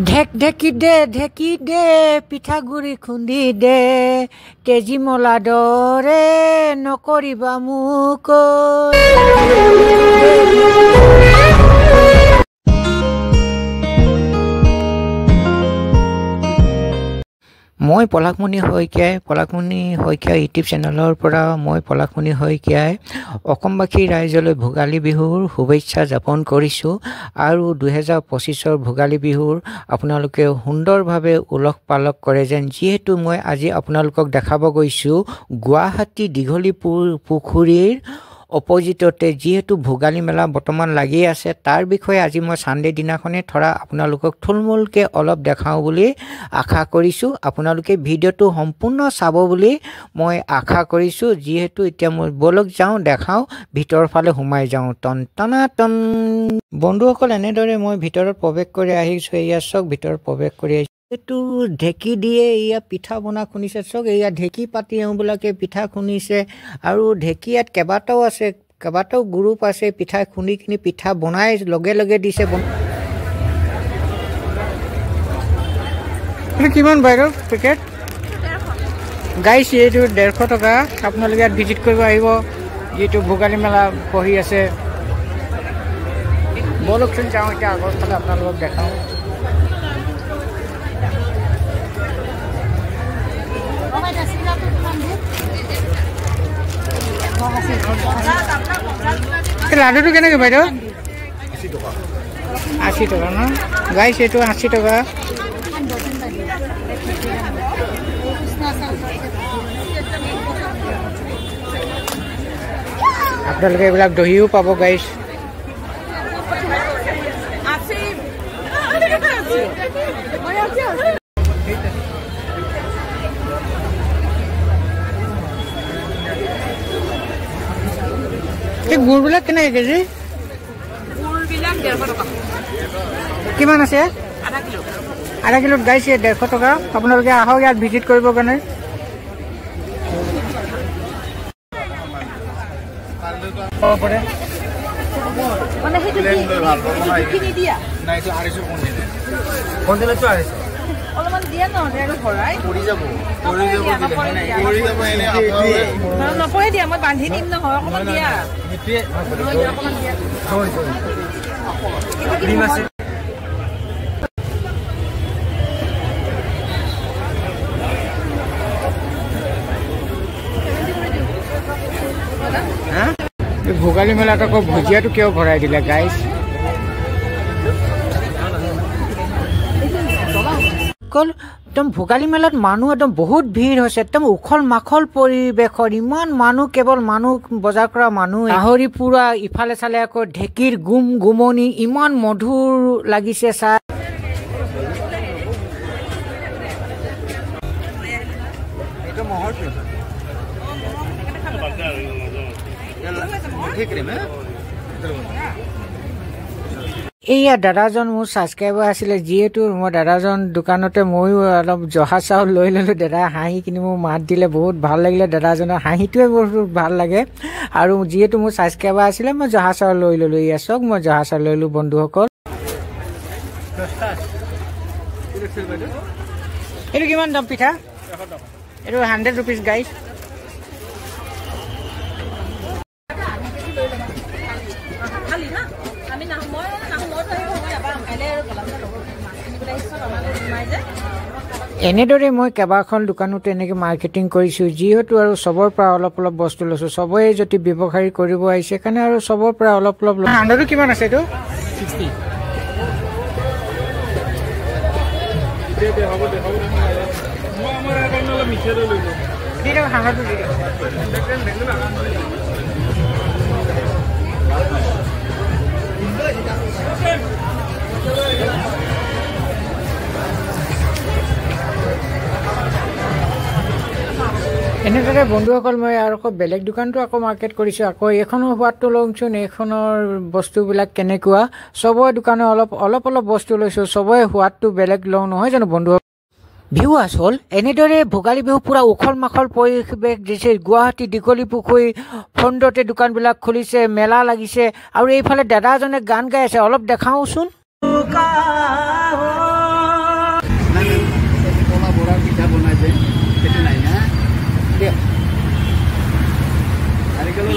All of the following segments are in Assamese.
ঢেকি দে পিঠাগুৰি খুন্দি দে তেজি মলা দৰে নকৰিবা মোক মই পলাশমণি শইকীয়া ইউটিউব চেনেলৰ পৰা মই পলাশমণি শইকীয়াই অসমবাসী ৰাইজলৈ ভোগালী বিহুৰ শুভেচ্ছা জ্ঞাপন কৰিছোঁ আৰু 2025ৰ ভোগালী বিহুৰ আপোনালোকে সুন্দৰভাৱে উলহ পালক কৰে যেন যিহেতু মই আজি আপোনালোকক দেখাব গৈছোঁ গুৱাহাটী দীঘলীপুৰ পুখুৰীৰ অপজিটতে যিহেতু ভোগালী মেলা বৰ্তমান লাগি আছে তাৰ বিষয়ে আজি মই সানডে দিনাখনে থৰা আপোনালোকক থুলমূলকৈ অলপ দেখাওঁ বুলি আশা কৰিছোঁ আপোনালোকে ভিডিঅ'টো সম্পূৰ্ণ চাব বুলি মই আশা কৰিছোঁ যিহেতু এতিয়া মই বলক যাওঁ দেখাওঁ ভিতৰ ফালে সোমাই যাওঁ টন বন্ধুসকল এনেদৰে মই ভিতৰত প্ৰৱেশ কৰি আহিছোঁ এয়া চক ভিতৰত প্ৰৱেশ কৰি এইটো ঢেকি দিয়ে এয়া পিঠা বনা খুনিছে চক এয়া ঢেকি পাতি এওঁবিলাকে পিঠা খুনিছে আৰু ঢেকি ইয়াত কেইবাটাও গ্ৰুপ আছে পিঠা খুন্দি কিনি পিঠা বনাই লগে দিছে কিমান বাইদেউ পেকেট গাইছ এইটো 150 টকা আপোনালোকে ইয়াত ভিজিট কৰিব আহিব যিটো ভোগালী মেলা বহি আছে বলকচোন যাওঁ এতিয়া আগৰ ফালে আপোনালোকক দেখাওঁ লাডুটো কেনেকৈ বাইদেউ 80 টকা ন গাইছ এইটো 80 টকা আপোনালোকে এইবিলাক দহিও পাব গাইছ গুড়বিলাক কেনেকৈ কেজি কিমান আছে আধা কিলোত গাইছে 150 টকা আপোনালোকে আহক ইয়াত ভিজিট কৰিবৰ কাৰণে অলপমান দিয়া নহ'লে আৰু ভৰাই নপৰে দিয়া মই বান্ধি দিম নহয় অকণমান দিয়া ভোগালী মেলাত আকৌ ভুজিয়াটো কিয় ভৰাই দিলে গাইছ একদম ভোগালী মেলাত মানুহ একদম বহুত ভিৰ হৈছে একদম উখল মাখল পৰিৱেশৰ ইমান মানুহ কেৱল মানুহ বজাৰ কৰা মানুহ গাহৰি পুৰা ইফালে চালে আকৌ ঢেকীৰ গুমনি ইমান মধুৰ লাগিছে চাই এয়া দাদাজন মোৰ ছাবস্ক্ৰাইবাৰ আছিলে যিহেতু মই দাদাজন দোকানতে ময়ো অলপ জহা চাউল লৈ ল'লোঁ দাদা হাঁহি কিনি মোক মাত দিলে বহুত ভাল লাগিলে দাদাজনৰ হাঁহিটোৱে বহুত ভাল লাগে আৰু যিহেতু মোৰ ছাবস্ক্ৰাইবাৰ আছিলে মই জহা চাউল লৈ ল'লোঁ এয়া চাওক মই জহা চাউল লৈ ল'লোঁ বন্ধুসকল এইটো কিমান দাম পিঠা এইটো 100 ৰুপিজ গাইছ এনেদৰে মই কেইবাখন দোকানতো এনেকৈ মাৰ্কেটিং কৰিছোঁ যিহেতু আৰু চবৰ পৰা অলপ বস্তু লৈছোঁ চবৰে যদি ব্যৱসায়ী কৰিব আহিছে কাৰণে আৰু চবৰ পৰা অলপ আন্দাজটো কিমান আছে এইটো 60 এনেদৰে বন্ধুসকল মই আৰু আকৌ বেলেগ দোকানটো আকৌ মাৰ্কেট কৰিছোঁ আকৌ এইখনৰ সোৱাদটো লওঁচোন এইখনৰ বস্তুবিলাক কেনেকুৱা চবৰে দোকানে অলপ বস্তু লৈছোঁ চবৰে সোৱাদটো বেলেগ লওঁ নহয় জানো বন্ধু ভিউৱাৰ্ছ হ'ল এনেদৰে ভোগালী বিহু পুৰা উখল মাখল পৰিৱেশ দিছে গুৱাহাটী দীঘলী পুখুৰী ফ্ৰণ্টতে দোকানবিলাক খুলিছে মেলা লাগিছে আৰু এইফালে দাদাজনে গান গাই আছে অলপ দেখাওঁচোন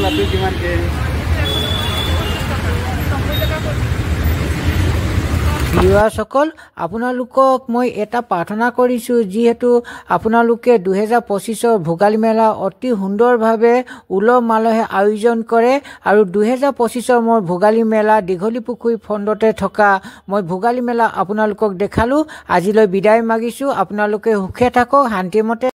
লাপি কিমানকৈ ভিউৱাৰ্ছসকল আপোনালোকক মই এটা প্ৰাৰ্থনা কৰিছোঁ যিহেতু আপোনালোকে 2025 ভোগালী মেলা অতি সুন্দৰভাৱে উলহ মালহে আয়োজন কৰে আৰু 2025 মই ভোগালী মেলা দীঘলী পুখুৰী ফ্ৰণ্টতে থকা মই ভোগালী মেলা আপোনালোকক দেখালোঁ আজিলৈ বিদায় মাগিছোঁ আপোনালোকে সুখে থাকক শান্তিমতে